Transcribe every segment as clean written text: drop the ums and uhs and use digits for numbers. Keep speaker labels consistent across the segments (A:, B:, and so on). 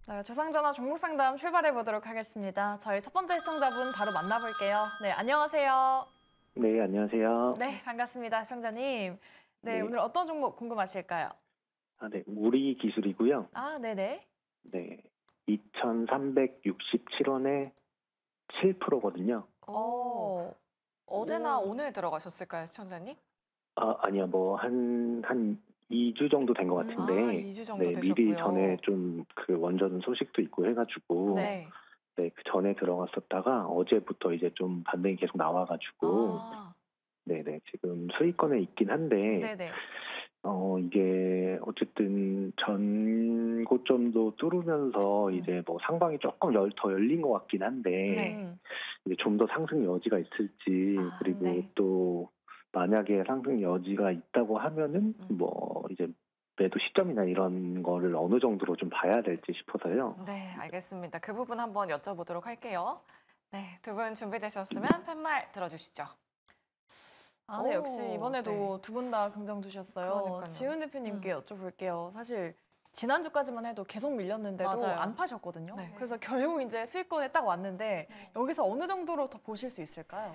A: 네, 조상전화 종목상담 출발해 보도록 하겠습니다. 저희 첫 번째 시청자분 바로 만나볼게요. 네, 안녕하세요.
B: 네, 안녕하세요.
A: 네, 반갑습니다, 시청자님. 네,
B: 네.
A: 오늘 어떤 종목 궁금하실까요?
B: 네. 우리 기술이고요.
A: 아, 네네.
B: 네. 2,367원에 7%거든요.
C: 어제나
A: 오.
C: 오늘 들어가셨을까요, 시청자님?
B: 아니요. 뭐 한 2주 정도 된 것 같은데.
C: 2주 정도
B: 네,
C: 되셨고요.
B: 미리 전에 좀 그 원전 소식도 있고 해가지고.
C: 네.
B: 네, 그 전에 들어갔었다가 어제부터 이제 좀 반등이 계속 나와가지고.
C: 아,
B: 네네. 지금 수익권에 있긴 한데.
A: 네네.
B: 이게 어쨌든 전 고점도 뚫으면서 이제 뭐 상방이 조금 더 열린 것 같긴 한데.
C: 네.
B: 이제 좀 더 상승 여지가 있을지,
C: 아,
B: 그리고
C: 네.
B: 또 만약에 상승 여지가 있다고 하면은 뭐 이제 매도 시점이나 이런 거를 어느 정도로 좀 봐야 될지 싶어서요.
C: 네, 알겠습니다. 그 부분 한번 여쭤보도록 할게요. 네, 두 분 준비되셨으면 팻말 들어주시죠.
A: 아, 네,
C: 오,
A: 역시 이번에도 두 분 다 긍정 두셨어요.
C: 그러니까요.
A: 지훈 대표님께 여쭤볼게요. 사실 지난주까지만 해도 계속 밀렸는데도
C: 맞아요.
A: 안 파셨거든요.
C: 네.
A: 그래서 결국 이제 수익권에 딱 왔는데 여기서 어느 정도로 더 보실 수 있을까요?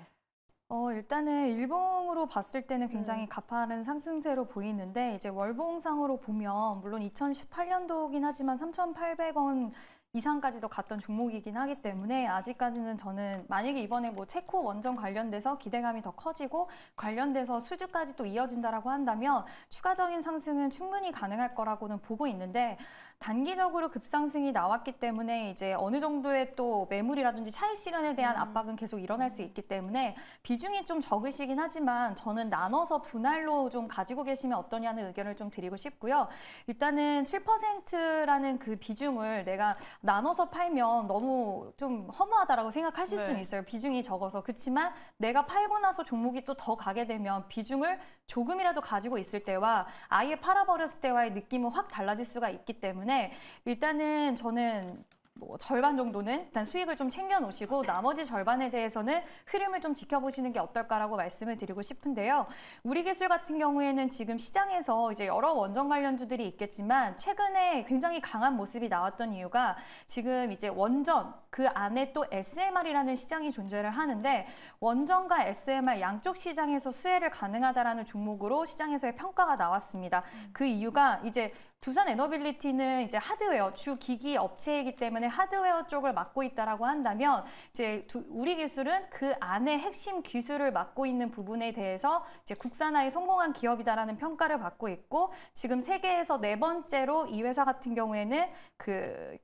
D: 일단은 일봉으로 봤을 때는 굉장히 가파른 상승세로 보이는데 이제 월봉상으로 보면 물론 2018년도긴 하지만 3,800원 이상까지도 갔던 종목이긴 하기 때문에 아직까지는 저는 만약에 이번에 뭐 체코 원전 관련돼서 기대감이 더 커지고 관련돼서 수주까지 또 이어진다라고 한다면 추가적인 상승은 충분히 가능할 거라고는 보고 있는데 단기적으로 급상승이 나왔기 때문에 이제 어느 정도의 또 매물이라든지 차익 실현에 대한 압박은 계속 일어날 수 있기 때문에 비중이 좀 적으시긴 하지만 저는 나눠서 분할로 좀 가지고 계시면 어떠냐는 의견을 좀 드리고 싶고요. 일단은 7%라는 그 비중을 내가 나눠서 팔면 너무 좀 허무하다라고 생각하실 수는 있어요. 비중이 적어서. 그렇지만 내가 팔고 나서 종목이 또 더 가게 되면 비중을 조금이라도 가지고 있을 때와 아예 팔아버렸을 때와의 느낌은 확 달라질 수가 있기 때문에 일단은 저는 뭐 절반 정도는 일단 수익을 좀 챙겨 놓으시고 나머지 절반에 대해서는 흐름을 좀 지켜보시는 게 어떨까라고 말씀을 드리고 싶은데요. 우리 기술 같은 경우에는 지금 시장에서 이제 여러 원전 관련주들이 있겠지만 최근에 굉장히 강한 모습이 나왔던 이유가 지금 이제 원전 그 안에 또 SMR이라는 시장이 존재를 하는데 원전과 SMR 양쪽 시장에서 수혜를 가능하다라는 종목으로 시장에서의 평가가 나왔습니다. 그 이유가 이제 두산 에너빌리티는 이제 하드웨어 주 기기 업체이기 때문에 하드웨어 쪽을 맡고 있다라고 한다면 이제 우리 기술은 그 안에 핵심 기술을 맡고 있는 부분에 대해서 이제 국산화에 성공한 기업이다라는 평가를 받고 있고 지금 세계에서 네 번째로 이 회사 같은 경우에는 그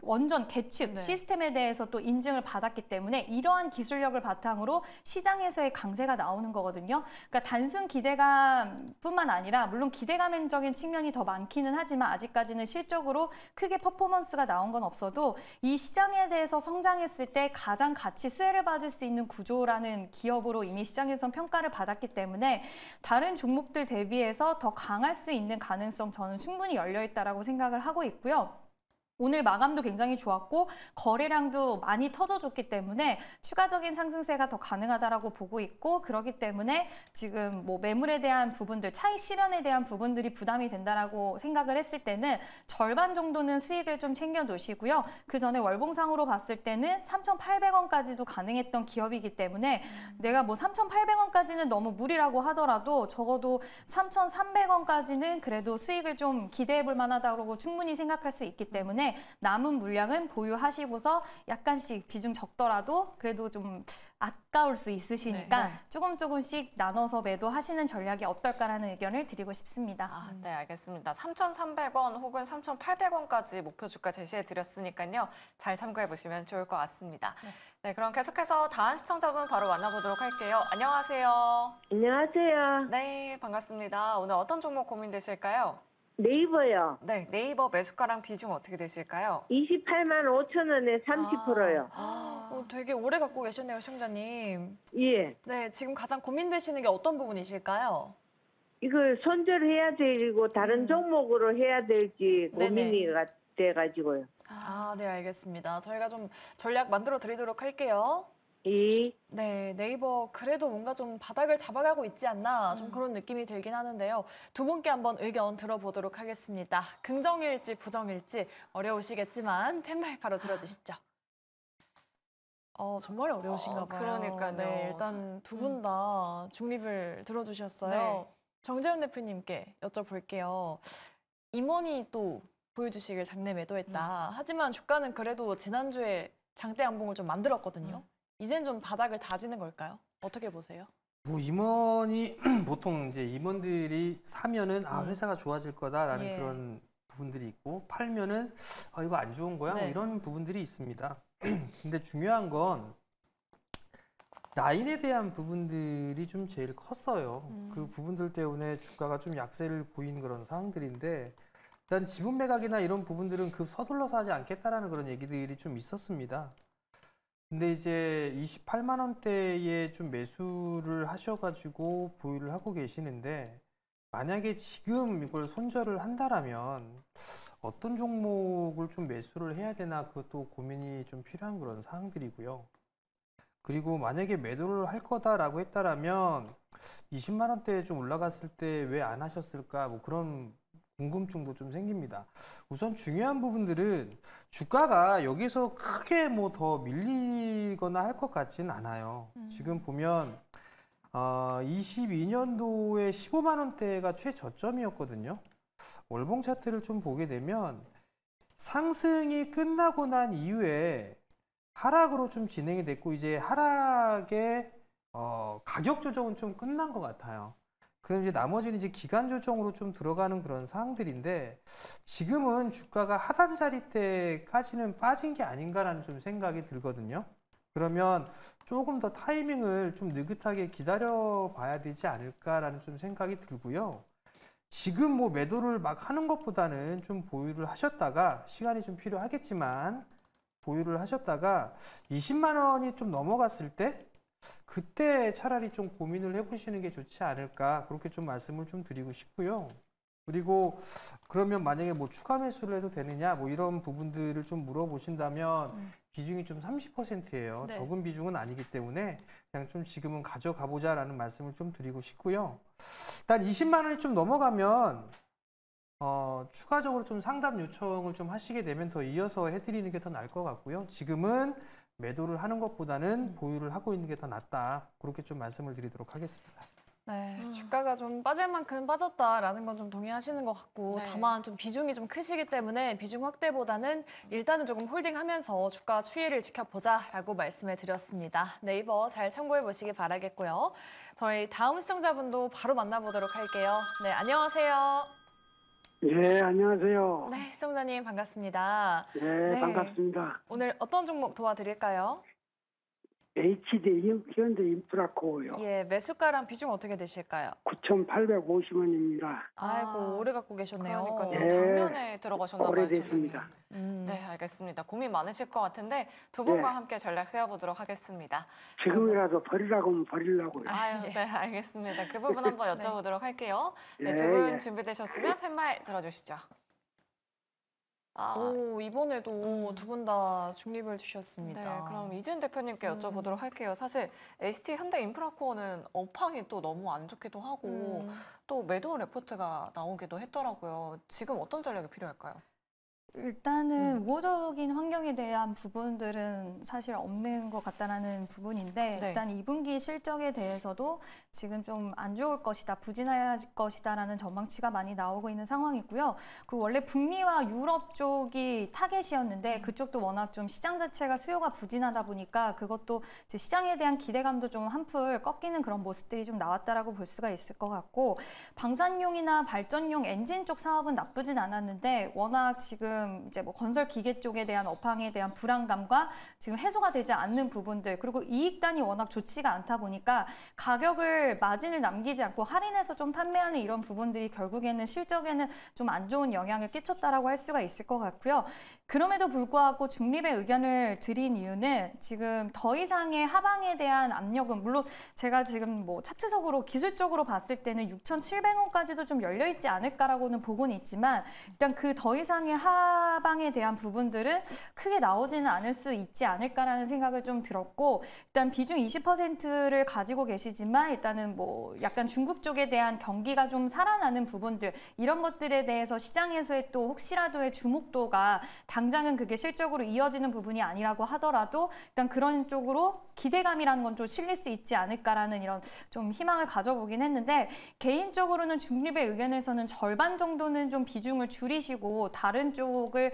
D: 원전 계측 시스템에 대해서 또 인증을 받았기 때문에 이러한 기술력을 바탕으로 시장에서의 강세가 나오는 거거든요. 그러니까 단순 기대감뿐만 아니라 물론 기대감적인 측면이 더 많기는 하지만 아직까지는 실적으로 크게 퍼포먼스가 나온 건 없어도 이 시장에 대해서 성장했을 때 가장 같이 수혜를 받을 수 있는 구조라는 기업으로 이미 시장에선 평가를 받았기 때문에 다른 종목들 대비해서 더 강할 수 있는 가능성 저는 충분히 열려 있다라고 생각을 하고 있고요. 오늘 마감도 굉장히 좋았고 거래량도 많이 터져줬기 때문에 추가적인 상승세가 더 가능하다라고 보고 있고 그렇기 때문에 지금 뭐 매물에 대한 부분들, 차익 실현에 대한 부분들이 부담이 된다라고 생각을 했을 때는 절반 정도는 수익을 좀 챙겨 놓으시고요. 그 전에 월봉상으로 봤을 때는 3,800원까지도 가능했던 기업이기 때문에 내가 뭐 3,800원까지는 너무 무리라고 하더라도 적어도 3,300원까지는 그래도 수익을 좀 기대해 볼 만하다고 충분히 생각할 수 있기 때문에 남은 물량은 보유하시고서 약간씩 비중 적더라도 그래도 좀 아까울 수 있으시니까 조금씩 나눠서 매도하시는 전략이 어떨까라는 의견을 드리고 싶습니다.
C: 네, 알겠습니다. 3,300원 혹은 3,800원까지 목표 주가 제시해 드렸으니까요. 잘 참고해 보시면 좋을 것 같습니다. 네, 그럼 계속해서 다음 시청자분 바로 만나보도록 할게요. 안녕하세요.
E: 안녕하세요.
C: 네, 반갑습니다. 오늘 어떤 종목 고민되실까요?
E: 네이버요.
C: 네, 네이버 매수가랑 비중 어떻게 되실까요?
E: 28만 5천 원에 30%요.
A: 되게 오래 갖고 계셨네요, 시청자님.
E: 예.
A: 네, 지금 가장 고민되시는 게 어떤 부분이실까요?
E: 이걸 손절해야 되고 다른 종목으로 해야 될지 고민이 돼가지고요.
A: 네, 알겠습니다. 저희가 좀 전략 만들어 드리도록 할게요. 네, 네이버 그래도 뭔가 좀 바닥을 잡아가고 있지 않나 좀 그런 느낌이 들긴 하는데요. 두 분께 한번 의견 들어보도록 하겠습니다. 긍정일지 부정일지 어려우시겠지만 팻말 바로 들어주시죠. 정말 어려우신가 봐요.
C: 그러니까요.
A: 네, 일단 두 분 다 중립을 들어주셨어요.
C: 네.
A: 정재훈 대표님께 여쭤볼게요. 임원이 또 보여주시길 장내 매도했다. 하지만 주가는 그래도 지난주에 장대 양봉을 좀 만들었거든요. 이젠 좀 바닥을 다지는 걸까요? 어떻게 보세요?
F: 뭐 임원이 보통 이제 임원들이 사면은 회사가 좋아질 거다라는
A: 예.
F: 그런 부분들이 있고 팔면은 이거 안 좋은 거야 뭐
A: 네.
F: 이런 부분들이 있습니다. 근데 중요한 건 라인에 대한 부분들이 좀 제일 컸어요. 그 부분들 때문에 주가가 좀 약세를 보인 그런 상황들인데 일단 지분 매각이나 이런 부분들은 서둘러서 하지 않겠다라는 그런 얘기들이 좀 있었습니다. 근데 이제 28만 원대에 좀 매수를 하셔가지고 보유를 하고 계시는데 만약에 지금 이걸 손절을 한다라면 어떤 종목을 좀 매수를 해야 되나 그것도 고민이 좀 필요한 그런 사항들이고요. 그리고 만약에 매도를 할 거다라고 했다라면 20만 원대에 좀 올라갔을 때 왜 안 하셨을까 뭐 그런 궁금증도 좀 생깁니다. 우선 중요한 부분들은 주가가 여기서 크게 뭐 더 밀리거나 할 것 같지는 않아요. 지금 보면 22년도에 15만 원대가 최저점이었거든요. 월봉 차트를 좀 보게 되면 상승이 끝나고 난 이후에 하락으로 좀 진행이 됐고 이제 하락의 가격 조정은 좀 끝난 것 같아요. 그럼 이제 나머지는 이제 기간 조정으로 좀 들어가는 그런 상황들인데 지금은 주가가 하단 자리대까지는 빠진 게 아닌가라는 좀 생각이 들거든요. 그러면 조금 더 타이밍을 좀 느긋하게 기다려 봐야 되지 않을까라는 좀 생각이 들고요. 지금 뭐 매도를 막 하는 것보다는 좀 보유를 하셨다가 시간이 좀 필요하겠지만 보유를 하셨다가 20만 원이 좀 넘어갔을 때 그때 차라리 좀 고민을 해보시는 게 좋지 않을까 그렇게 좀 말씀을 좀 드리고 싶고요. 그리고 그러면 만약에 뭐 추가 매수를 해도 되느냐 뭐 이런 부분들을 좀 물어보신다면 비중이 좀 30%예요.
A: 네.
F: 적은 비중은 아니기 때문에 그냥 좀 지금은 가져가 보자라는 말씀을 좀 드리고 싶고요. 일단 20만 원이 좀 넘어가면 추가적으로 좀 상담 요청을 좀 하시게 되면 더 이어서 해드리는 게 더 나을 것 같고요. 지금은 매도를 하는 것보다는 보유를 하고 있는 게 더 낫다. 그렇게 좀 말씀을 드리도록 하겠습니다.
A: 네, 주가가 좀 빠질 만큼 빠졌다라는 건 좀 동의하시는 것 같고
C: 네.
A: 다만 좀 비중이 좀 크시기 때문에 비중 확대보다는 일단은 조금 홀딩하면서 주가 추이를 지켜보자라고 말씀을 드렸습니다. 네이버 잘 참고해 보시기 바라겠고요. 저희 다음 시청자분도 바로 만나보도록 할게요. 네, 안녕하세요.
G: 예, 안녕하세요.
A: 네, 시청자님 반갑습니다.
G: 예,
A: 네.
G: 반갑습니다.
A: 오늘 어떤 종목 도와드릴까요?
G: HD 현대 인프라코요.
A: 예, 매수가랑 비중 어떻게 되실까요?
G: 9,850원입니다.
A: 아이고, 오래 갖고 계셨네요.
C: 그러니까요.
G: 예.
C: 작년에 들어가셨나 봐요.
G: 오래됐습니다.
C: 네, 알겠습니다. 고민 많으실 것 같은데 두 분과
G: 네.
C: 함께 전략 세워보도록 하겠습니다.
G: 지금이라도 버리라고 하면 버리려고요.
C: 아유, 네, 알겠습니다. 그 부분 한번
A: 네.
C: 여쭤보도록 할게요. 네,
G: 예,
C: 두 분
G: 예.
C: 준비되셨으면 팻말 들어주시죠.
A: 오, 이번에도 두 분 다 중립을
C: 네,
A: 주셨습니다.
C: 그럼 이준 대표님께 여쭤보도록 할게요. 사실 HT 현대인프라코어는 업황이 또 너무 안 좋기도 하고 또 매도 레포트가 나오기도 했더라고요. 지금 어떤 전략이 필요할까요?
D: 일단은 우호적인 환경에 대한 부분들은 사실 없는 것 같다라는 부분인데
C: 네.
D: 일단 2분기 실적에 대해서도 지금 좀 안 좋을 것이다, 부진할 것이다라는 전망치가 많이 나오고 있는 상황이고요. 그 원래 북미와 유럽 쪽이 타겟이었는데 그쪽도 워낙 좀 시장 자체가 수요가 부진하다 보니까 그것도 이제 시장에 대한 기대감도 좀 한풀 꺾이는 그런 모습들이 좀 나왔다라고 볼 수가 있을 것 같고 방산용이나 발전용 엔진 쪽 사업은 나쁘진 않았는데 워낙 지금 이제 뭐 건설 기계 쪽에 대한 업황에 대한 불안감과 지금 해소가 되지 않는 부분들 그리고 이익단이 워낙 좋지가 않다 보니까 가격을 마진을 남기지 않고 할인해서 좀 판매하는 이런 부분들이 결국에는 실적에는 좀 안 좋은 영향을 끼쳤다라고 할 수가 있을 것 같고요. 그럼에도 불구하고 중립의 의견을 드린 이유는 지금 더 이상의 하방에 대한 압력은 물론 제가 지금 뭐 차트적으로 기술적으로 봤을 때는 6,700원까지도 좀 열려 있지 않을까라고는 보고는 있지만 일단 그 더 이상의 하방에 대한 부분들은 크게 나오지는 않을 수 있지 않을까라는 생각을 좀 들었고 일단 비중 20%를 가지고 계시지만 일단은 뭐 약간 중국 쪽에 대한 경기가 좀 살아나는 부분들 이런 것들에 대해서 시장에서의 또 혹시라도의 주목도가 당장은 그게 실적으로 이어지는 부분이 아니라고 하더라도 일단 그런 쪽으로 기대감이라는 건 좀 실릴 수 있지 않을까라는 이런 좀 희망을 가져보긴 했는데 개인적으로는 중립의 의견에서는 절반 정도는 좀 비중을 줄이시고 다른 쪽을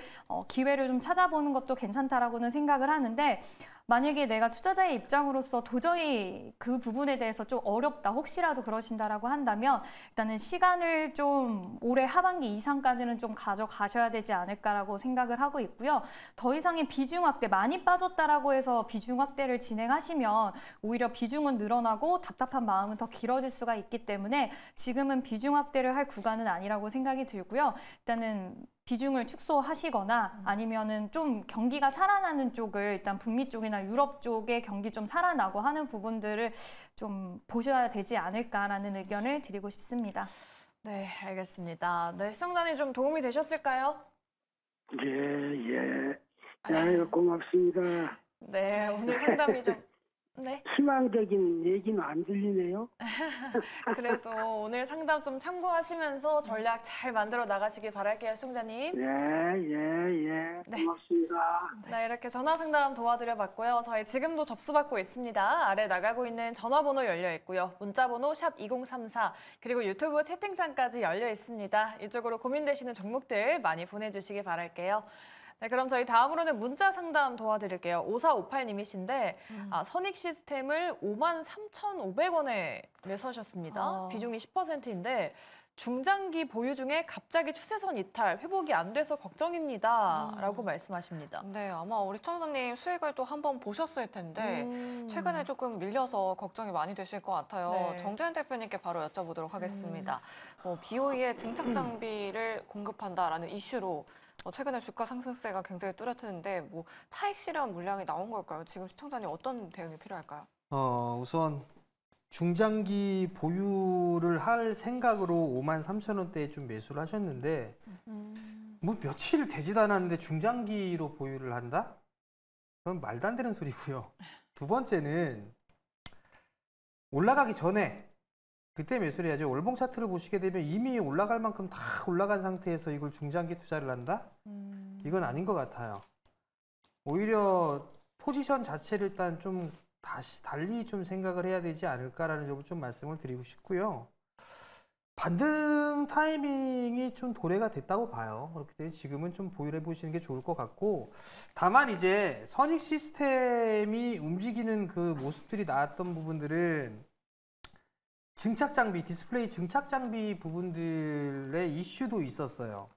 D: 기회를 좀 찾아보는 것도 괜찮다라고는 생각을 하는데 만약에 내가 투자자의 입장으로서 도저히 그 부분에 대해서 좀 어렵다, 혹시라도 그러신다라고 한다면 일단은 시간을 좀 올해 하반기 이상까지는 좀 가져가셔야 되지 않을까라고 생각을 하고 있고요. 더 이상의 비중 확대, 많이 빠졌다라고 해서 비중 확대를 진행하시면 오히려 비중은 늘어나고 답답한 마음은 더 길어질 수가 있기 때문에 지금은 비중 확대를 할 구간은 아니라고 생각이 들고요. 일단은 비중을 축소하시거나 아니면은 좀 경기가 살아나는 쪽을 일단 북미 쪽이나 유럽 쪽의 경기 좀 살아나고 하는 부분들을 좀 보셔야 되지 않을까라는 의견을 드리고 싶습니다.
A: 네, 알겠습니다. 네, 시청자님 좀 도움이 되셨을까요?
G: 예. 아유, 고맙습니다.
A: 네, 오늘 상담이 좀 네.
G: 희망적인 얘기는 안 들리네요.
A: 그래도 오늘 상담 좀 참고하시면서 전략 잘 만들어 나가시길 바랄게요, 시청자님.
G: 예.
A: 네.
G: 고맙습니다.
A: 네, 이렇게 전화 상담 도와드려 봤고요. 저희 지금도 접수받고 있습니다. 아래 나가고 있는 전화번호 열려 있고요. 문자번호 샵 2034 그리고 유튜브 채팅창까지 열려 있습니다. 이쪽으로 고민되시는 종목들 많이 보내주시기 바랄게요. 네, 그럼 저희 다음으로는 문자 상담 도와드릴게요. 5458님이신데 선익 시스템을 53,500원에 매수하셨습니다. 비중이 10%인데 중장기 보유 중에 갑자기 추세선 이탈, 회복이 안 돼서 걱정입니다. 라고 말씀하십니다.
C: 네, 아마 우리 시청자님 수익을 또 한번 보셨을 텐데 최근에 조금 밀려서 걱정이 많이 되실 것 같아요.
A: 네.
C: 정재현 대표님께 바로 여쭤보도록 하겠습니다. BOE에 증착 장비를 공급한다라는 이슈로 최근에 주가 상승세가 굉장히 뚜렷했는데 뭐 차익 실현 물량이 나온 걸까요? 지금 시청자님 어떤 대응이 필요할까요?
F: 우선 중장기 보유를 할 생각으로 53,000원대에 좀 매수를 하셨는데 뭐 며칠 되지도 않았는데 중장기로 보유를 한다? 그건 말도 안 되는 소리고요. 두 번째는 올라가기 전에 그때 매수를 해야죠. 월봉 차트를 보시게 되면 이미 올라갈 만큼 다 올라간 상태에서 이걸 중장기 투자를 한다? 이건 아닌 것 같아요. 오히려 포지션 자체를 일단 좀 다시 달리 좀 생각을 해야 되지 않을까라는 점을 좀 말씀을 드리고 싶고요. 반등 타이밍이 좀 도래가 됐다고 봐요. 그렇기 때문에 지금은 좀 보유를 해보시는 게 좋을 것 같고, 다만 이제 선익 시스템이 움직이는 그 모습들이 나왔던 부분들은 증착 장비, 디스플레이 증착 장비 부분들의 이슈도 있었어요.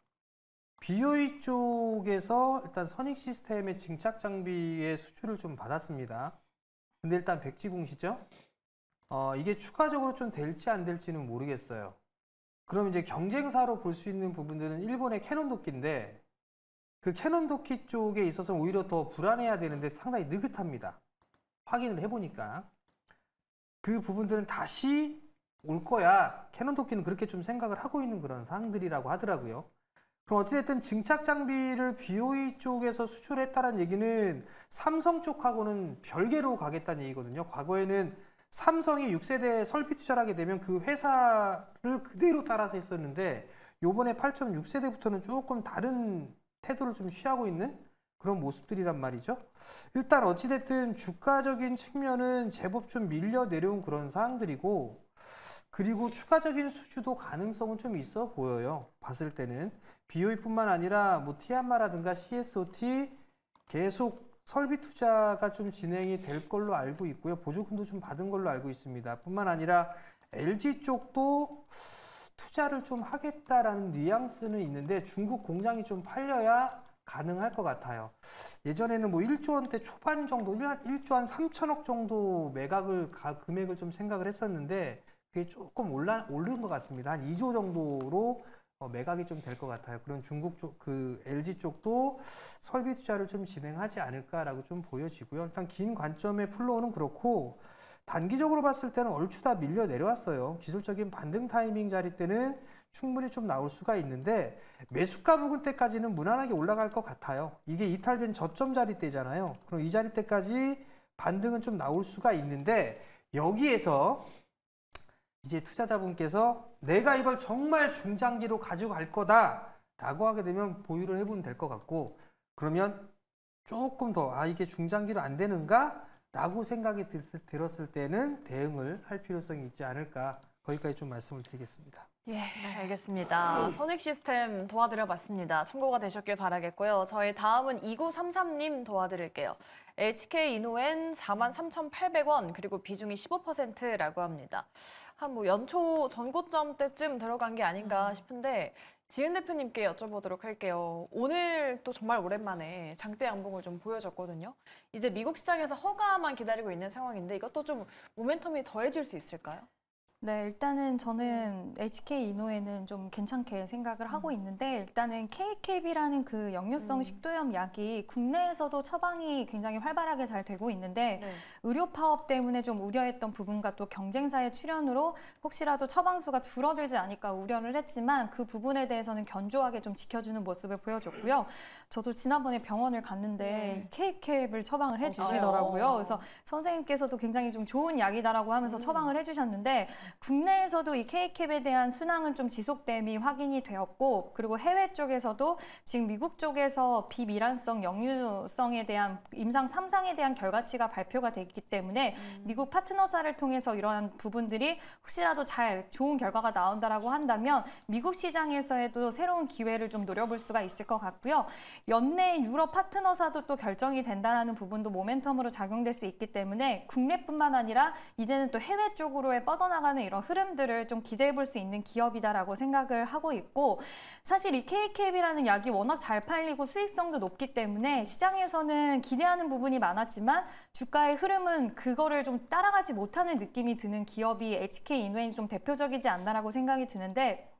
F: BOE 쪽에서 일단 선익 시스템의 증착 장비의 수주를 좀 받았습니다. 근데 일단 백지공시죠? 이게 추가적으로 좀 될지 안 될지는 모르겠어요. 그럼 이제 경쟁사로 볼 수 있는 부분들은 일본의 캐논 도끼인데 그 캐논 도끼 쪽에 있어서 오히려 더 불안해야 되는데 상당히 느긋합니다. 확인을 해보니까. 그 부분들은 다시 올 거야. 캐논 도끼는 그렇게 좀 생각을 하고 있는 그런 사항들이라고 하더라고요. 그럼 어찌됐든 증착 장비를 BOE 쪽에서 수출했다는 얘기는 삼성 쪽하고는 별개로 가겠다는 얘기거든요. 과거에는 삼성이 6세대 설비 투자를 하게 되면 그 회사를 그대로 따라서 했었는데 요번에 8.6세대부터는 조금 다른 태도를 좀 취하고 있는 그런 모습들이란 말이죠. 일단 어찌됐든 주가적인 측면은 제법 좀 밀려 내려온 그런 사항들이고, 그리고 추가적인 수주도 가능성은 좀 있어 보여요. 봤을 때는 BOE뿐만 아니라 뭐 티안마라든가 CSOT 계속 설비 투자가 좀 진행이 될 걸로 알고 있고요. 보조금도 좀 받은 걸로 알고 있습니다. 뿐만 아니라 LG 쪽도 투자를 좀 하겠다라는 뉘앙스는 있는데 중국 공장이 좀 팔려야 가능할 것 같아요. 예전에는 뭐 1조 원대 초반 정도, 1조 한 3천억 정도 매각을 금액을 좀 생각을 했었는데 그게 조금 오른 것 같습니다. 한 2조 정도로 매각이 좀 될 것 같아요. 그런 중국 쪽, 그 LG 쪽도 설비 투자를 좀 진행하지 않을까라고 좀 보여지고요. 일단 긴 관점의 플로우는 그렇고 단기적으로 봤을 때는 얼추 다 밀려 내려왔어요. 기술적인 반등 타이밍 자리 때는 충분히 좀 나올 수가 있는데 매수가 부근 때까지는 무난하게 올라갈 것 같아요. 이게 이탈된 저점 자리 때잖아요. 그럼 이 자리 때까지 반등은 좀 나올 수가 있는데 여기에서 이제 투자자분께서 내가 이걸 정말 중장기로 가지고 갈 거다라고 하게 되면 보유를 해보면 될 것 같고 그러면 조금 더 이게 중장기로 안 되는가? 라고 생각이 들었을 때는 대응을 할 필요성이 있지 않을까 거기까지 좀 말씀을 드리겠습니다.
A: 예, 알겠습니다. 선익 시스템 도와드려봤습니다. 참고가 되셨길 바라겠고요. 저희 다음은 2933님 도와드릴게요. HK 이노엔 43,800원 그리고 비중이 15%라고 합니다. 한 뭐 연초 전고점 때쯤 들어간 게 아닌가 싶은데 지은 대표님께 여쭤보도록 할게요. 오늘 또 정말 오랜만에 장대 양봉을 좀 보여줬거든요. 이제 미국 시장에서 허가만 기다리고 있는 상황인데 이것도 좀 모멘텀이 더해질 수 있을까요?
D: 네, 일단은 저는 HK 이노에는 좀 괜찮게 생각을 하고 있는데 일단은 KCAB라는 그 역류성 식도염 약이 국내에서도 처방이 굉장히 활발하게 잘 되고 있는데
A: 네.
D: 의료 파업 때문에 좀 우려했던 부분과 또 경쟁사의 출현으로 혹시라도 처방수가 줄어들지 않을까 우려를 했지만 그 부분에 대해서는 견조하게 좀 지켜주는 모습을 보여줬고요. 저도 지난번에 병원을 갔는데 KCAB를 처방을 해주시더라고요. 그래서 선생님께서도 굉장히 좀 좋은 약이다라고 하면서 처방을 해주셨는데 국내에서도 이 KCAB에 대한 순항은 좀 지속됨이 확인이 되었고 그리고 해외 쪽에서도 지금 미국 쪽에서 비밀환성 역류성에 대한 임상 3상에 대한 결과치가 발표가 됐기 때문에 미국 파트너사를 통해서 이러한 부분들이 혹시라도 잘 좋은 결과가 나온다라고 한다면 미국 시장에서에도 새로운 기회를 좀 노려볼 수가 있을 것 같고요. 연내 유럽 파트너사도 또 결정이 된다라는 부분도 모멘텀으로 작용될 수 있기 때문에 국내뿐만 아니라 이제는 또 해외 쪽으로의 뻗어나가는 이런 흐름들을 좀 기대해 볼 수 있는 기업이다라고 생각을 하고 있고 사실 이 KCAB라는 약이 워낙 잘 팔리고 수익성도 높기 때문에 시장에서는 기대하는 부분이 많았지만 주가의 흐름은 그거를 좀 따라가지 못하는 느낌이 드는 기업이 HK 이노엔이 좀 대표적이지 않나라고 생각이 드는데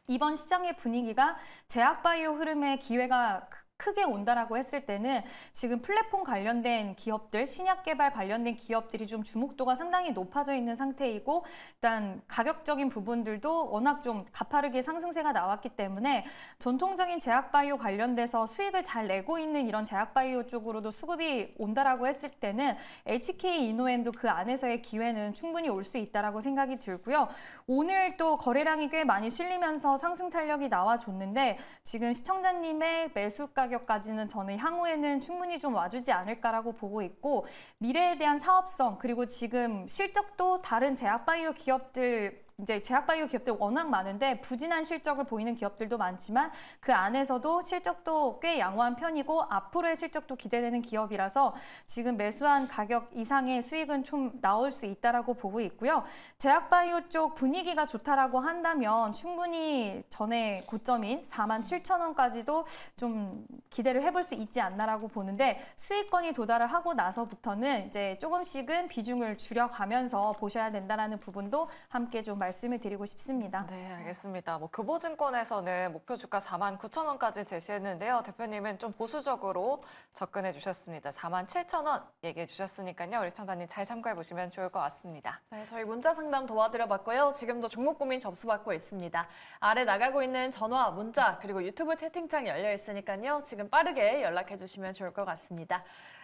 D: 이번 시장의 분위기가 제약바이오 흐름의 기회가 크게 온다라고 했을 때는 지금 플랫폼 관련된 기업들, 신약 개발 관련된 기업들이 좀 주목도가 상당히 높아져 있는 상태이고 일단 가격적인 부분들도 워낙 좀 가파르게 상승세가 나왔기 때문에 전통적인 제약바이오 관련돼서 수익을 잘 내고 있는 이런 제약바이오 쪽으로도 수급이 온다라고 했을 때는 HK 이노엔도 그 안에서의 기회는 충분히 올 수 있다라고 생각이 들고요. 오늘 또 거래량이 꽤 많이 실리면서 상승 탄력이 나와줬는데 지금 시청자님의 매수 가격까지는 저는 향후에는 충분히 좀 와주지 않을까라고 보고 있고 미래에 대한 사업성 그리고 지금 실적도 다른 제약바이오 기업들 이제 제약바이오 기업들 워낙 많은데 부진한 실적을 보이는 기업들도 많지만 그 안에서도 실적도 꽤 양호한 편이고 앞으로의 실적도 기대되는 기업이라서 지금 매수한 가격 이상의 수익은 좀 나올 수 있다라고 보고 있고요. 제약바이오 쪽 분위기가 좋다라고 한다면 충분히 전에 고점인 47,000원까지도 좀 기대를 해볼 수 있지 않나라고 보는데 수익권이 도달을 하고 나서부터는 이제 조금씩은 비중을 줄여가면서 보셔야 된다라는 부분도 함께 좀 말씀을 드리고 싶습니다.
C: 네, 알겠습니다. 뭐 교보증권에서는 목표 주가 49,000원까지 제시했는데요. 대표님은 좀 보수적으로 접근해 주셨습니다. 47,000원 얘기해 주셨으니까요. 우리 청자님 잘 참고해 보시면 좋을 것 같습니다.
A: 네, 저희 문자 상담 도와드려봤고요. 지금도 종목 고민 접수받고 있습니다. 아래 나가고 있는 전화, 문자, 그리고 유튜브 채팅창 열려 있으니까요. 지금 빠르게 연락해 주시면 좋을 것 같습니다.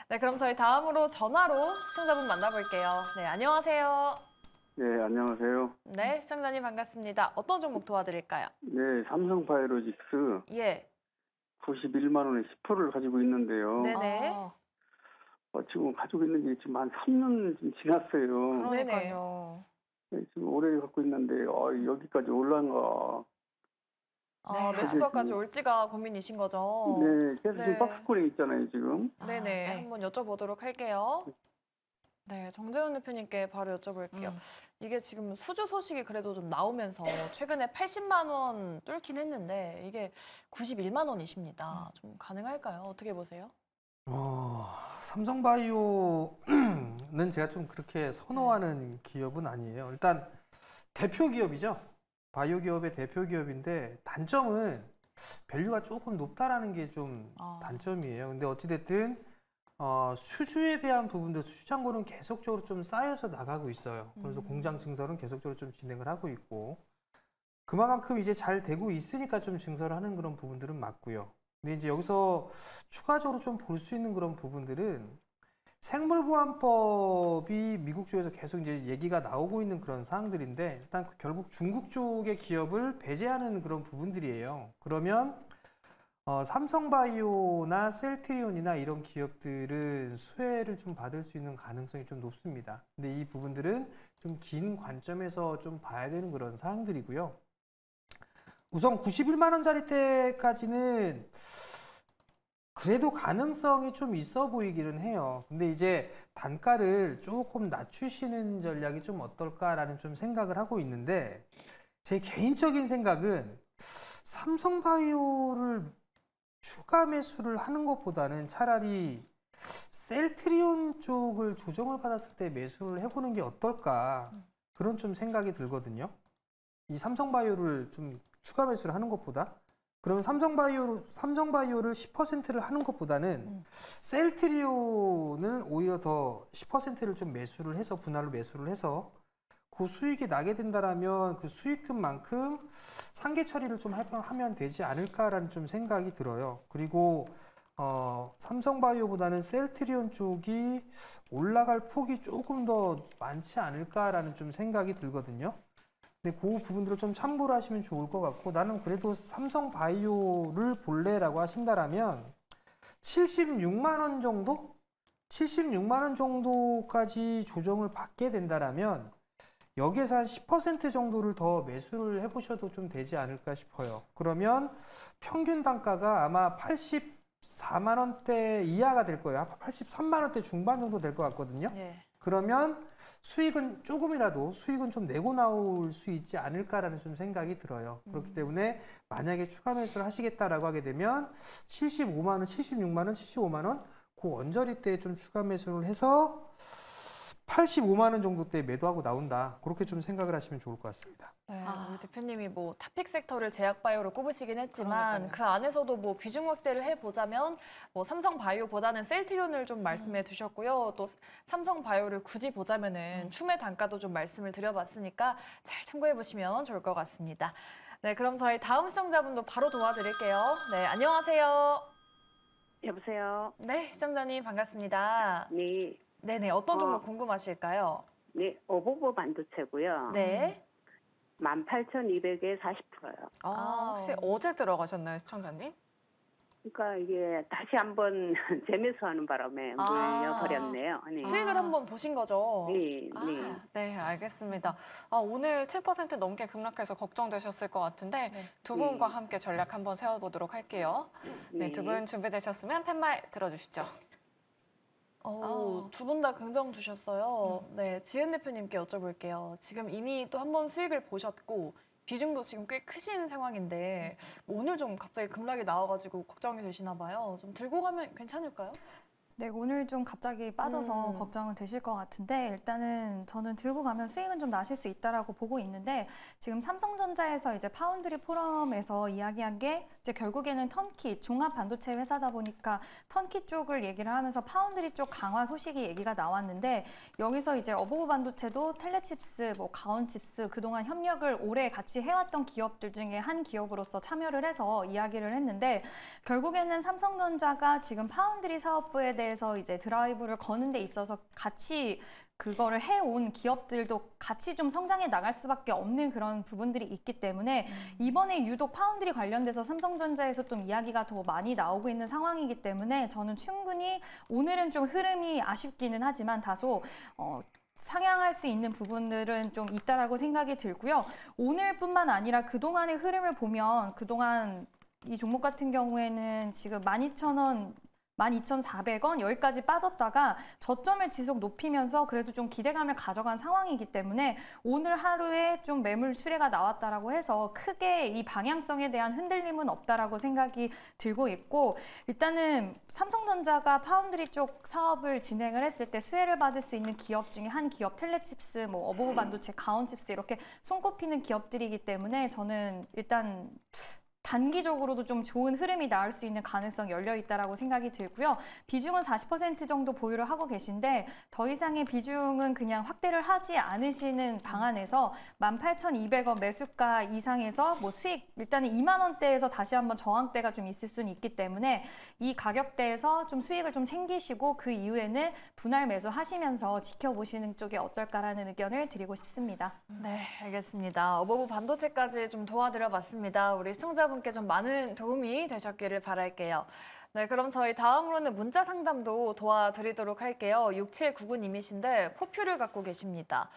A: 네, 그럼 저희 다음으로 전화로 시청자분 만나볼게요. 네, 안녕하세요.
G: 네, 안녕하세요.
A: 네, 시청자님 반갑습니다. 어떤 종목 도와드릴까요?
G: 네, 삼성바이오로직스
A: 예,
G: 91만 원에 10%를 가지고 있는데요.
A: 네네.
G: 지금 가지고 있는 게 지금 한 3년 좀 지났어요.
C: 그러니까요.
G: 네, 지금 오래 갖고 있는데 여기까지 올라간가.
A: 매수가까지 올지가 고민이신 거죠?
G: 네, 계속
A: 네.
G: 지금 박스권에 있잖아요, 지금.
A: 네네,
C: 네.
A: 한번 여쭤보도록 할게요. 네, 정재훈 대표님께 바로 여쭤볼게요. 이게 지금 수주 소식이 그래도 좀 나오면서 최근에 80만 원 뚫긴 했는데 이게 91만 원이십니다. 좀 가능할까요? 어떻게 보세요?
F: 삼성바이오는 제가 좀 그렇게 선호하는 기업은 아니에요. 일단 대표 기업이죠. 바이오 기업의 대표 기업인데 단점은 밸류가 조금 높다라는 게 좀 단점이에요. 근데 어찌됐든 수주에 대한 부분도 수주잔고는 계속적으로 좀 쌓여서 나가고 있어요. 그래서 공장 증설은 계속적으로 좀 진행을 하고 있고 그만큼 이제 잘 되고 있으니까 좀 증설을 하는 그런 부분들은 맞고요. 근데 이제 여기서 추가적으로 좀 볼 수 있는 그런 부분들은 생물보안법이 미국 쪽에서 계속 이제 얘기가 나오고 있는 그런 사항들인데 일단 결국 중국 쪽의 기업을 배제하는 그런 부분들이에요. 그러면 삼성바이오나 셀트리온이나 이런 기업들은 수혜를 좀 받을 수 있는 가능성이 좀 높습니다. 근데 이 부분들은 좀 긴 관점에서 좀 봐야 되는 그런 사항들이고요. 우선 91만 원짜리 때까지는 그래도 가능성이 좀 있어 보이기는 해요. 근데 이제 단가를 조금 낮추시는 전략이 좀 어떨까라는 좀 생각을 하고 있는데 제 개인적인 생각은 삼성바이오를 추가 매수를 하는 것보다는 차라리 셀트리온 쪽을 조정을 받았을 때 매수를 해보는 게 어떨까 그런 좀 생각이 들거든요. 이 삼성바이오를 좀 추가 매수를 하는 것보다 그러면 삼성바이오를 10%를 하는 것보다는 셀트리온을 오히려 더 10%를 좀 매수를 해서 분할로 매수를 해서 그 수익이 나게 된다라면 그 수익금만큼 상계 처리를 좀 하면 되지 않을까라는 좀 생각이 들어요. 그리고 삼성바이오보다는 셀트리온 쪽이 올라갈 폭이 조금 더 많지 않을까라는 좀 생각이 들거든요. 근데 그 부분들을 좀 참고를 하시면 좋을 것 같고 나는 그래도 삼성바이오를 볼래라고 하신다라면 76만 원 정도? 76만 원 정도까지 조정을 받게 된다라면 여기에서 한 10% 정도를 더 매수를 해보셔도 좀 되지 않을까 싶어요. 그러면 평균 단가가 아마 84만 원대 이하가 될 거예요. 83만 원대 중반 정도 될 것 같거든요.
A: 예.
F: 그러면 수익은 조금이라도 수익은 좀 내고 나올 수 있지 않을까라는 좀 생각이 들어요. 그렇기 때문에 만약에 추가 매수를 하시겠다라고 하게 되면 75만 원, 76만 원, 75만 원 그 언저리 때 좀 추가 매수를 해서 85만 원 정도 때 매도하고 나온다. 그렇게 좀 생각을 하시면 좋을 것 같습니다.
A: 네, 우리 대표님이 뭐 탑픽 섹터를 제약바이오로 꼽으시긴 했지만
C: 그러니까요.
A: 그 안에서도 뭐 비중 확대를 해보자면 뭐 삼성바이오보다는 셀트리온을 좀 말씀해 주셨고요. 또 삼성바이오를 굳이 보자면은 추매 단가도 좀 말씀을 드려봤으니까 잘 참고해 보시면 좋을 것 같습니다. 네, 그럼 저희 다음 시청자분도 바로 도와드릴게요. 네, 안녕하세요.
E: 여보세요.
A: 네, 시청자님 반갑습니다.
E: 네,
A: 네네, 어떤 종목 궁금하실까요?
E: 네, 어보보 반도체고요.
A: 네.
E: 18,200에 40%요.
C: 혹시 어제 들어가셨나요, 시청자님?
E: 그러니까 이게 다시 한번 재매수하는 바람에 물려버렸네요. 네.
A: 수익을 한번 보신 거죠?
E: 네, 네.
C: 네, 알겠습니다. 오늘 7% 넘게 급락해서 걱정되셨을 것 같은데
A: 네.
C: 두 분과 함께 전략 한번 세워보도록 할게요. 네, 두 분 준비되셨으면 팻말 들어주시죠.
A: 두 분 다 긍정 주셨어요. 네, 지은 대표님께 여쭤볼게요. 지금 이미 또 한 번 수익을 보셨고 비중도 지금 꽤 크신 상황인데 오늘 좀 갑자기 급락이 나와가지고 걱정이 되시나 봐요. 좀 들고 가면 괜찮을까요?
D: 네, 오늘 좀 갑자기 빠져서 걱정은 되실 것 같은데 일단은 저는 들고 가면 수익은 좀 나실 수 있다라고 보고 있는데 지금 삼성전자에서 이제 파운드리 포럼에서 이야기한 게 이제 결국에는 턴키 종합 반도체 회사다 보니까 턴키 쪽을 얘기를 하면서 파운드리 쪽 강화 소식이 얘기가 나왔는데 여기서 이제 어보브 반도체도 텔레칩스, 뭐 가온칩스 그동안 협력을 오래 같이 해왔던 기업들 중에 한 기업으로서 참여를 해서 이야기를 했는데 결국에는 삼성전자가 지금 파운드리 사업부에 대해서 이제 드라이브를 거는 데 있어서 같이 그거를 해온 기업들도 같이 좀 성장해 나갈 수밖에 없는 그런 부분들이 있기 때문에 이번에 유독 파운드리 관련돼서 삼성전자에서 좀 이야기가 더 많이 나오고 있는 상황이기 때문에 저는 충분히 오늘은 좀 흐름이 아쉽기는 하지만 다소 상향할 수 있는 부분들은 좀 있다라고 생각이 들고요. 오늘뿐만 아니라 그동안의 흐름을 보면 그동안 이 종목 같은 경우에는 지금 12,000원 12,400원 여기까지 빠졌다가 저점을 지속 높이면서 그래도 좀 기대감을 가져간 상황이기 때문에 오늘 하루에 좀 매물 출회가 나왔다라고 해서 크게 이 방향성에 대한 흔들림은 없다라고 생각이 들고 있고 일단은 삼성전자가 파운드리 쪽 사업을 진행을 했을 때 수혜를 받을 수 있는 기업 중에 한 기업 텔레칩스, 뭐 어보브 반도체, 가온칩스 이렇게 손꼽히는 기업들이기 때문에 저는 일단 단기적으로도 좀 좋은 흐름이 나올 수 있는 가능성이 열려 있다라고 생각이 들고요. 비중은 40% 정도 보유를 하고 계신데 더 이상의 비중은 그냥 확대를 하지 않으시는 방안에서 18,200원 매수가 이상에서 뭐 수익 일단은 2만 원대에서 다시 한번 저항대가 좀 있을 수는 있기 때문에 이 가격대에서 좀 수익을 좀 챙기시고 그 이후에는 분할 매수하시면서 지켜보시는 쪽이 어떨까라는 의견을 드리고 싶습니다.
A: 네, 알겠습니다. 어버브 반도체까지 좀 도와드려봤습니다. 우리 시청자분께 좀 많은 도움이 되셨기를 바랄게요. 네, 그럼 저희 다음으로는 문자 상담도 도와드리도록 할게요. 6799님이신데 포퓨를 갖고 계십니다.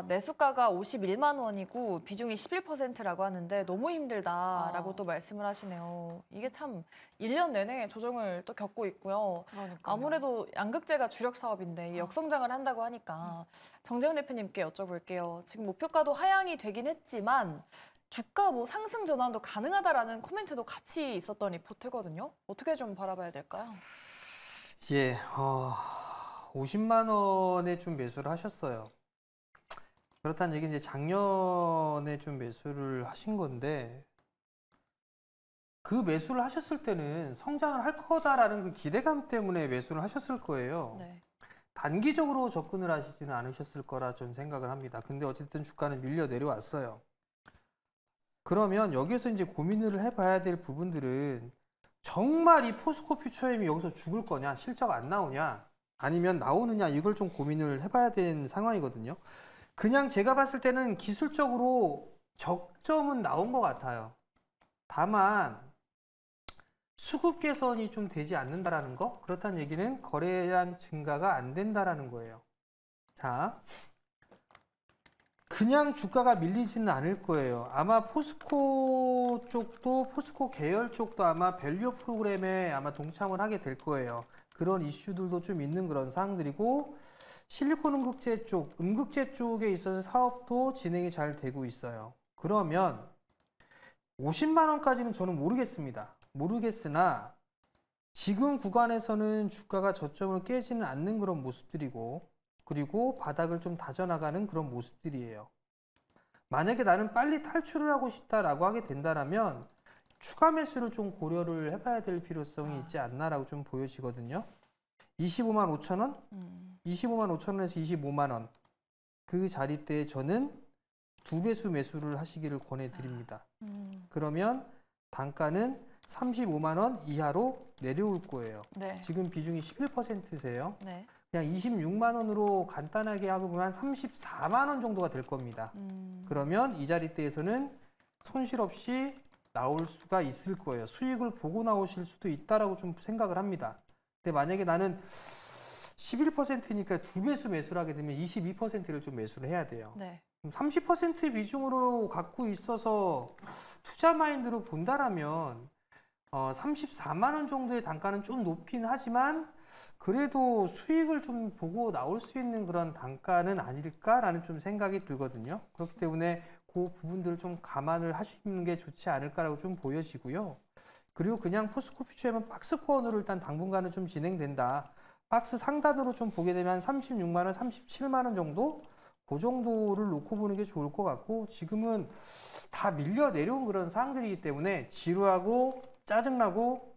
A: 매수가가 51만 원이고 비중이 11%라고 하는데 너무 힘들다라고 또 말씀을 하시네요. 이게 참 1년 내내 조정을 또 겪고 있고요.
C: 그러니까요.
A: 아무래도 양극재가 주력 사업인데 역성장을 한다고 하니까 정재훈 대표님께 여쭤볼게요. 지금 목표가도 하향이 되긴 했지만 주가 뭐 상승 전환도 가능하다라는 코멘트도 같이 있었던 리포트거든요. 어떻게 좀 바라봐야 될까요?
F: 예, 50만 원에 좀 매수를 하셨어요. 그렇다는 얘기는 이제 작년에 좀 매수를 하신 건데 그 매수를 하셨을 때는 성장을 할 거다라는 그 기대감 때문에 매수를 하셨을 거예요.
A: 네.
F: 단기적으로 접근을 하시지는 않으셨을 거라 좀 생각을 합니다. 근데 어쨌든 주가는 밀려 내려왔어요. 그러면 여기에서 이제 고민을 해봐야 될 부분들은 정말 이 포스코 퓨처엠이 여기서 죽을 거냐, 실적 안 나오냐, 아니면 나오느냐 이걸 좀 고민을 해봐야 되는 상황이거든요. 그냥 제가 봤을 때는 기술적으로 적점은 나온 것 같아요. 다만 수급 개선이 좀 되지 않는다라는 거, 그렇다는 얘기는 거래량 증가가 안 된다라는 거예요. 자. 그냥 주가가 밀리지는 않을 거예요. 아마 포스코 쪽도 포스코 계열 쪽도 아마 밸류 프로그램에 아마 동참을 하게 될 거예요. 그런 이슈들도 좀 있는 그런 사항들이고 실리콘 음극재 쪽, 음극재 쪽에 있어서 사업도 진행이 잘 되고 있어요. 그러면 50만 원까지는 저는 모르겠습니다. 모르겠으나 지금 구간에서는 주가가 저점을 깨지는 않는 그런 모습들이고 그리고 바닥을 좀 다져나가는 그런 모습들이에요. 만약에 나는 빨리 탈출을 하고 싶다라고 하게 된다면 추가 매수를 좀 고려를 해봐야 될 필요성이 있지 않나라고 좀 보여지거든요. 25만 5천 원? 25만 5천 원에서 25만 원. 그 자리대에 저는 2배수 매수를 하시기를 권해드립니다. 그러면 단가는 35만 원 이하로 내려올 거예요.
A: 네.
F: 지금 비중이 11%세요.
A: 네.
F: 그냥 26만 원으로 간단하게 하고 보면 34만 원 정도가 될 겁니다. 그러면 이 자리대에서는 손실 없이 나올 수가 있을 거예요. 수익을 보고 나오실 수도 있다라고 좀 생각을 합니다. 근데 만약에 나는 11%니까 2배수 매수를 하게 되면 22%를 좀 매수를 해야 돼요.
A: 네.
F: 30% 비중으로 갖고 있어서 투자 마인드로 본다라면 34만 원 정도의 단가는 좀 높긴 하지만 그래도 수익을 좀 보고 나올 수 있는 그런 단가는 아닐까라는 좀 생각이 들거든요. 그렇기 때문에 그 부분들을 좀 감안을 하시는 게 좋지 않을까라고 좀 보여지고요. 그리고 그냥 포스코 퓨처엠은 박스권으로 일단 당분간은 좀 진행된다. 박스 상단으로 좀 보게 되면 36만 원, 37만 원 정도? 그 정도를 놓고 보는 게 좋을 것 같고 지금은 다 밀려 내려온 그런 상황들이기 때문에 지루하고 짜증나고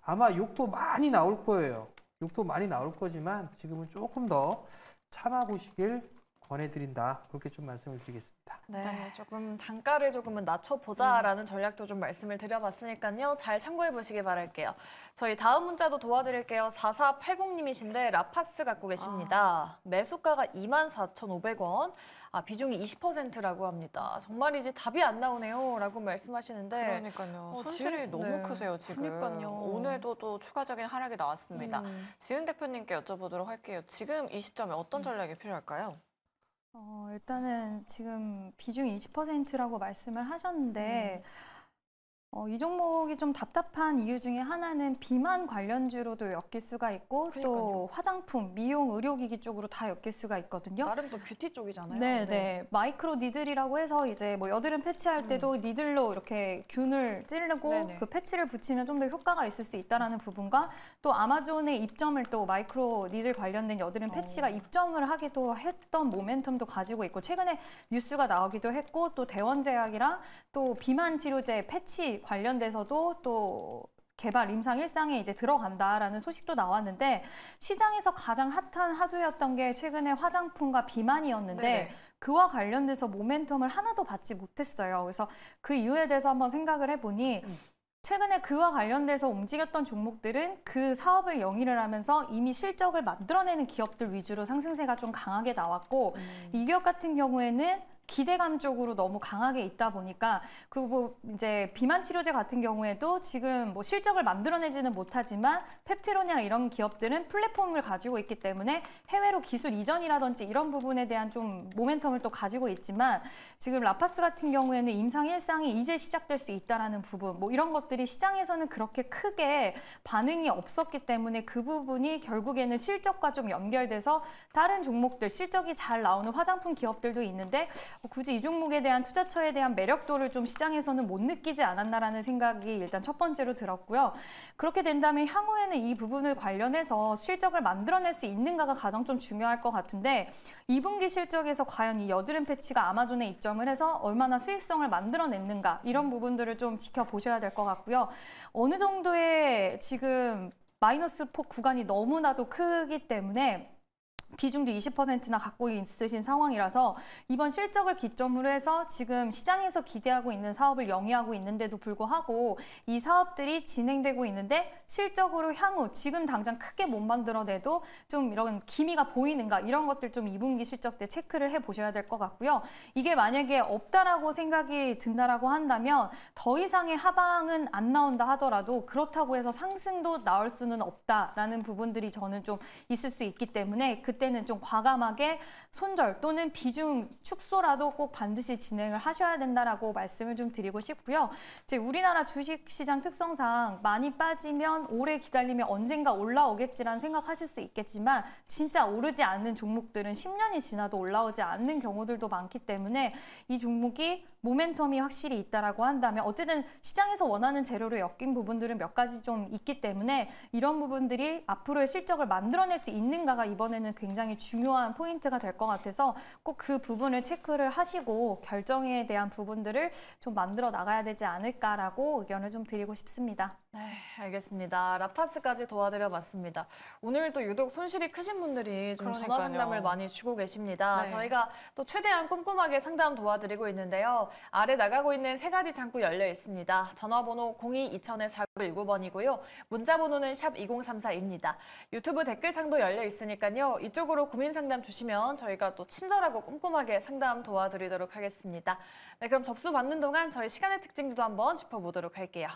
F: 아마 욕도 많이 나올 거예요. 욕도 많이 나올 거지만 지금은 조금 더 참아보시길 권해드린다. 그렇게 좀 말씀을 드리겠습니다.
A: 네, 조금 단가를 조금은 낮춰보자라는 전략도 좀 말씀을 드려봤으니까요. 잘 참고해보시기 바랄게요. 저희 다음 문자도 도와드릴게요. 4480님이신데 라파스 갖고 계십니다. 매수가가 24,500원, 비중이 20%라고 합니다. 정말이지 답이 안 나오네요 라고 말씀하시는데
C: 그러니까요. 손실이
A: 지은-
C: 너무
A: 네,
C: 크세요, 지금.
A: 그러니까요.
C: 오늘도 또 추가적인 하락이 나왔습니다. 지은 대표님께 여쭤보도록 할게요. 지금 이 시점에 어떤 전략이 필요할까요?
D: 일단은 지금 비중이 20%라고 말씀을 하셨는데 이 종목이 좀 답답한 이유 중에 하나는 비만 관련주로도 엮일 수가 있고 또
A: 그러니까요.
D: 화장품, 미용, 의료기기 쪽으로 다 엮일 수가 있거든요.
A: 나름 또 뷰티 쪽이잖아요.
D: 네. 마이크로 니들이라고 해서 이제 뭐 여드름 패치할 때도 니들로 이렇게 균을 찌르고
A: 네네.
D: 그 패치를 붙이면 좀 더 효과가 있을 수 있다라는 부분과 또 아마존의 입점을 또 마이크로 니들 관련된 여드름 패치가 입점을 하기도 했던 모멘텀도 가지고 있고 최근에 뉴스가 나오기도 했고 또 대원제약이랑 또 비만 치료제 패치 관련돼서도 또 개발 임상 1상에 이제 들어간다라는 소식도 나왔는데 시장에서 가장 핫한 화두였던 게 최근에 화장품과 비만이었는데
A: 네네.
D: 그와 관련돼서 모멘텀을 하나도 받지 못했어요. 그래서 그 이유에 대해서 한번 생각을 해보니 최근에 그와 관련돼서 움직였던 종목들은 그 사업을 영위를 하면서 이미 실적을 만들어내는 기업들 위주로 상승세가 좀 강하게 나왔고 이 기업 같은 경우에는 기대감 쪽으로 너무 강하게 있다 보니까 그리고 이제 비만 치료제 같은 경우에도 지금 뭐 실적을 만들어내지는 못하지만 펩티론이나 이런 기업들은 플랫폼을 가지고 있기 때문에 해외로 기술 이전이라든지 이런 부분에 대한 좀 모멘텀을 또 가지고 있지만 지금 라파스 같은 경우에는 임상 1상이 이제 시작될 수 있다라는 부분 뭐 이런 것들이 시장에서는 그렇게 크게 반응이 없었기 때문에 그 부분이 결국에는 실적과 좀 연결돼서 다른 종목들 실적이 잘 나오는 화장품 기업들도 있는데 굳이 이 종목에 대한 투자처에 대한 매력도를 좀 시장에서는 못 느끼지 않았나라는 생각이 일단 첫 번째로 들었고요. 그렇게 된다면 향후에는 이 부분을 관련해서 실적을 만들어낼 수 있는가가 가장 좀 중요할 것 같은데 2분기 실적에서 과연 이 여드름 패치가 아마존에 입점을 해서 얼마나 수익성을 만들어냈는가 이런 부분들을 좀 지켜보셔야 될 것 같고요. 어느 정도의 지금 마이너스 폭 구간이 너무나도 크기 때문에 비중도 20%나 갖고 있으신 상황이라서 이번 실적을 기점으로 해서 지금 시장에서 기대하고 있는 사업을 영위하고 있는데도 불구하고 이 사업들이 진행되고 있는데 실적으로 향후 지금 당장 크게 못 만들어내도 좀 이런 기미가 보이는가 이런 것들 좀 2분기 실적 때 체크를 해보셔야 될 것 같고요. 이게 만약에 없다라고 생각이 든다라고 한다면 더 이상의 하방은 안 나온다 하더라도 그렇다고 해서 상승도 나올 수는 없다라는 부분들이 저는 좀 있을 수 있기 때문에 그때는 좀 과감하게 손절 또는 비중 축소라도 꼭 반드시 진행을 하셔야 된다라고 말씀을 좀 드리고 싶고요. 이제 우리나라 주식시장 특성상 많이 빠지면 오래 기다리면 언젠가 올라오겠지라는 생각하실 수 있겠지만 진짜 오르지 않는 종목들은 10년이 지나도 올라오지 않는 경우들도 많기 때문에 이 종목이 모멘텀이 확실히 있다라고 한다면 어쨌든 시장에서 원하는 재료로 엮인 부분들은 몇 가지 좀 있기 때문에 이런 부분들이 앞으로의 실적을 만들어낼 수 있는가가 이번에는 굉장히 중요한 포인트가 될 것 같아서 꼭 그 부분을 체크를 하시고 결정에 대한 부분들을 좀 만들어 나가야 되지 않을까라고 의견을 좀 드리고 싶습니다.
A: 네, 알겠습니다. 라파스까지 도와드려 봤습니다. 오늘 또 유독 손실이 크신 분들이 좀 전화
C: 그러니까요.
A: 상담을 많이 주고 계십니다.
C: 네.
A: 저희가 또 최대한 꼼꼼하게 상담 도와드리고 있는데요. 아래 나가고 있는 3가지 창구 열려 있습니다. 전화번호 02-2000-4919번이고요. 문자번호는 샵 2034입니다. 유튜브 댓글창도 열려 있으니까요. 이쪽으로 고민 상담 주시면 저희가 또 친절하고 꼼꼼하게 상담 도와드리도록 하겠습니다. 네, 그럼 접수 받는 동안 저희 시간의 특징도 한번 짚어보도록 할게요.